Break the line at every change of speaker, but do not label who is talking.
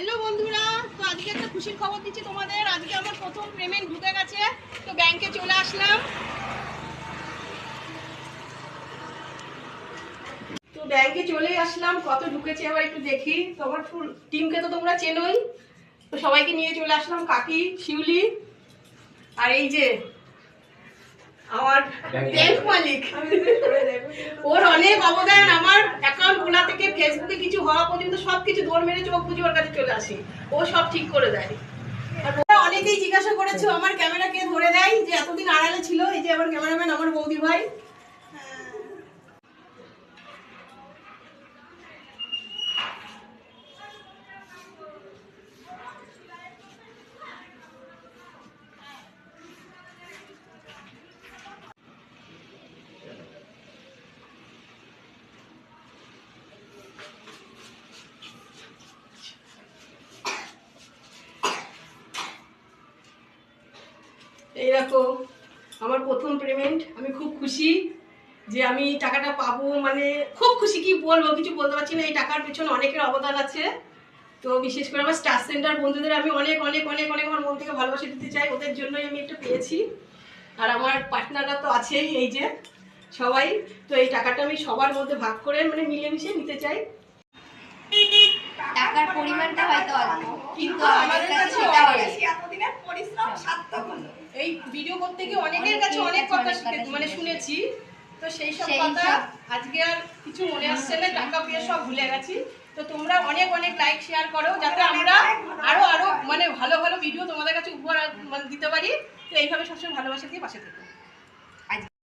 Hello বন্ধুরা, তো আজকে একটা খুশির খবর দিচ্ছি তোমাদের। আজকে আমার প্রথম পেমেন্ট ঢুকে গেছে, তো ব্যাংকে চলে আসলাম। তো ব্যাংকে চলে আসলাম, কত ঢুকেছে এবার একটু দেখি। তো আমার ফুল টিমকে তো তোমরা চেনোই, তো সবাইকে নিয়ে চলে আসলাম। কাকি, শিউলি, আর এই যে আমার ব্যাংক মালিক, ওর অনেক অবদান। আমার অ্যাকাউন্ট খোলা থেকে ফেসবুকে কিছু হওয়া পর্যন্ত সবকিছু দৌড় মেরে চোখ বুঝে ওর কাছে চলে আসি, ও সব ঠিক করে দেয়। অনেকেই জিজ্ঞাসা করেছো আমার ক্যামেরা কে ধরে দেয়, যে এতদিন আড়ালে ছিল। এই যে আমার ক্যামেরাম্যান, আমার বৌদি ভাই। এই দেখো আমার প্রথম পেমেন্ট, আমি খুব খুশি যে আমি টাকাটা পাবো। মানে খুব খুশি, কি বলবো, কিছু বলতে পারছি না। এই টাকার পেছনে অনেকের অবদান আছে। তো বিশেষ করে আমার স্টার সেন্টার বন্ধুদের আমি অনেক অনেক অনেক অনেক আমার মন থেকে ভালোবাসা দিতে চাই। ওদের জন্যই আমি এটা পেয়েছি। আর আমার পার্টনাররা তো আছেই, এই যে সবাই। তো এই টাকাটা আমি সবার মধ্যে ভাগ করে মানে মিলেমিশে নিতে চাই।
টাকার পরিমাণটা হয়তো অল্প, কিন্তু আমাদের কাছে সেটা অনেক। এতদিনের পরিশ্রম সার্থক হলো।
এই ভিডিও করতে গিয়ে অনেকের কাছে অনেক কথা মানে শুনেছি। তো সেই সব কথা আজকে আর কিছু মনে আসছে না, টাকা পেয়ে সব ভুলে গেছি। তো তোমরা অনেক অনেক লাইক শেয়ার করো, যাতে আমরা আরো আরো মানে ভালো ভালো ভিডিও তোমাদের কাছে উপহার মানে দিতে পারি। তো এইভাবে সবসময় ভালোবাসা দিয়ে পাশে থেকো।